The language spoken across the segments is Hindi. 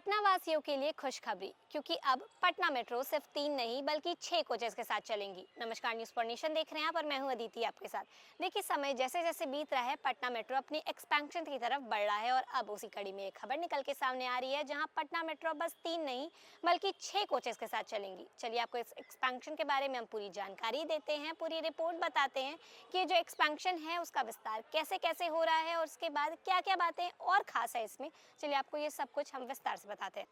पटना वासियों के लिए खुशखबरी, क्योंकि अब पटना मेट्रो सिर्फ 3 नहीं बल्कि 6 कोचेस के साथ चलेंगी। नमस्कार, न्यूज़ फॉर नेशन देख रहे हैं आप और मैं हूं अदिति आपके साथ। देखिए, समय जैसे जैसे बीत रहा है, पटना मेट्रो अपनी एक्सपेंशन की तरफ बढ़ रहा है और अब उसी कड़ी में एक खबर निकल के सामने आ रही है, जहां पटना मेट्रो बस 3 नहीं बल्कि 6 कोचेस के साथ चलेंगी। चलिए, आपको इस एक्सपेंशन के बारे में हम पूरी जानकारी देते हैं, पूरी रिपोर्ट बताते हैं कि जो एक्सपेंशन है उसका विस्तार कैसे कैसे हो रहा है और उसके बाद क्या क्या बातें और खास है इसमें। चलिए, आपको ये सब कुछ हम विस्तार से बताते हैं।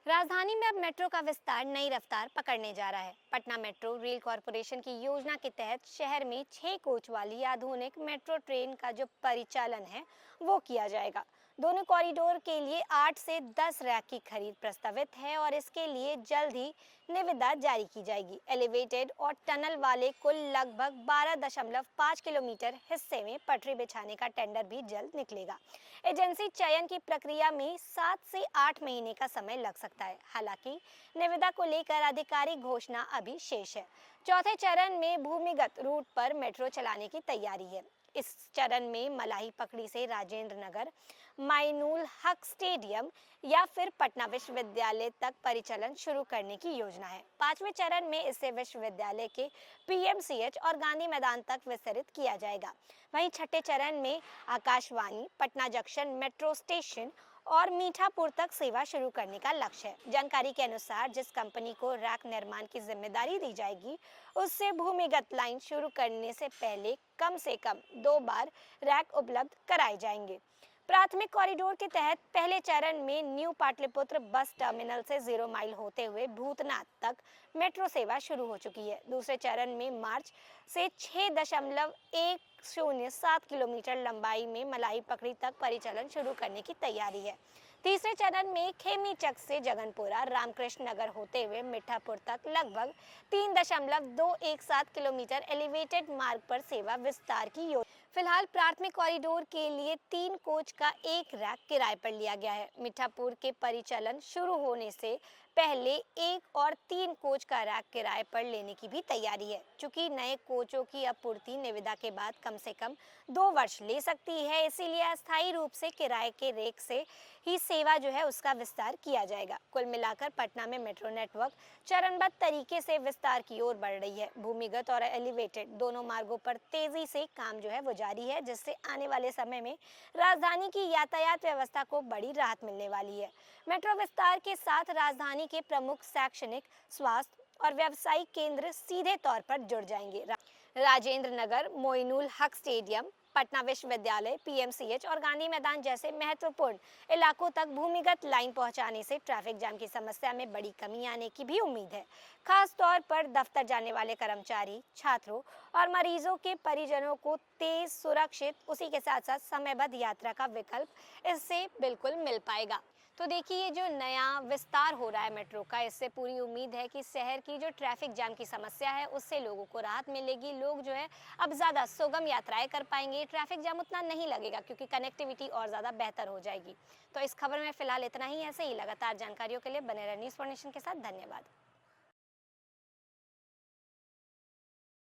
राजधानी में अब मेट्रो का विस्तार नई रफ्तार पकड़ने जा रहा है। पटना मेट्रो रेल कॉरपोरेशन की योजना के तहत शहर में 6 कोच वाली आधुनिक मेट्रो ट्रेन का जो परिचालन है वो किया जाएगा। दोनों कॉरिडोर के लिए 8 से 10 रैक की खरीद प्रस्तावित है और इसके लिए जल्द ही निविदा जारी की जाएगी। एलिवेटेड और टनल वाले कुल लगभग 12.5 किलोमीटर हिस्से में पटरी बिछाने का टेंडर भी जल्द निकलेगा। एजेंसी चयन की प्रक्रिया में 7 से 8 महीने का समय लग सकता है। हालांकि निविदा को लेकर आधिकारिक घोषणा अभी शेष है। चौथे चरण में भूमिगत रूट पर मेट्रो चलाने की तैयारी है। इस चरण में मलाही पकड़ी से राजेंद्र नगर, माइनुल हक स्टेडियम या फिर पटना विश्वविद्यालय तक परिचालन शुरू करने की योजना है। 5वें चरण में इसे विश्वविद्यालय के पीएमसीएच और गांधी मैदान तक विस्तारित किया जाएगा। वहीं छठे चरण में Akashvani, Patna junction metro station और मीठापुर तक सेवा शुरू करने का लक्ष्य है। जानकारी के अनुसार जिस कंपनी को रैक निर्माण की जिम्मेदारी दी जाएगी, उससे भूमिगत लाइन शुरू करने से से कम 2 बार रैक उपलब्ध कराए जाएंगे। प्राथमिक कॉरिडोर के तहत पहले चरण में न्यू पाटलिपुत्र बस टर्मिनल से 0 माइल होते हुए भूतनाथ तक मेट्रो सेवा शुरू हो चुकी है। दूसरे चरण में मार्च से 6.107 किलोमीटर लंबाई में मलाई पकड़ी तक परिचालन शुरू करने की तैयारी है। तीसरे चरण में खेमीचक से जगनपुरा, रामकृष्ण नगर होते हुए मीठापुर तक लगभग 3.217 किलोमीटर एलिवेटेड मार्ग पर सेवा विस्तार की योजना। फिलहाल प्राथमिक कॉरिडोर के लिए 3 कोच का एक रैक किराए पर लिया गया है। मीठापुर के परिचालन शुरू होने से पहले 1 और 3 कोच का रैक किराए पर लेने की भी तैयारी है। चूंकि नए कोचों की आपूर्ति निविदा के बाद कम से कम 2 वर्ष ले सकती है, इसीलिए अस्थायी रूप से किराए के रैक से ही सेवा जो है उसका विस्तार किया जाएगा। कुल मिलाकर पटना में मेट्रो नेटवर्क चरणबद्ध तरीके से विस्तार की ओर बढ़ रही है। भूमिगत और एलिवेटेड दोनों मार्गों पर तेजी से काम जो है वो जारी है, जिससे आने वाले समय में राजधानी की यातायात व्यवस्था को बड़ी राहत मिलने वाली है। मेट्रो विस्तार के साथ राजधानी के प्रमुख शैक्षणिक, स्वास्थ्य और व्यावसायिक केंद्र सीधे तौर पर जुड़ जाएंगे। राजेंद्र नगर, मोइनुल हक स्टेडियम, पटना विश्वविद्यालय, पीएमसीएच और गांधी मैदान जैसे महत्वपूर्ण इलाकों तक भूमिगत लाइन पहुंचाने से ट्रैफिक जाम की समस्या में बड़ी कमी आने की भी उम्मीद है। खास तौर पर दफ्तर जाने वाले कर्मचारी, छात्रों और मरीजों के परिजनों को तेज, सुरक्षित, उसी के साथ साथ समयबद्ध यात्रा का विकल्प इससे बिल्कुल मिल पाएगा। तो देखिए, ये जो नया विस्तार हो रहा है मेट्रो का, इससे पूरी उम्मीद है कि शहर की जो ट्रैफिक जाम की समस्या है उससे लोगों को राहत मिलेगी। लोग जो है अब ज़्यादा सुगम यात्राएं कर पाएंगे, ट्रैफिक जाम उतना नहीं लगेगा क्योंकि कनेक्टिविटी और ज़्यादा बेहतर हो जाएगी। तो इस खबर में फिलहाल इतना ही। ऐसे ही लगातार जानकारियों के लिए बने रहिए न्यूज़ फॉर नेशन के साथ। धन्यवाद।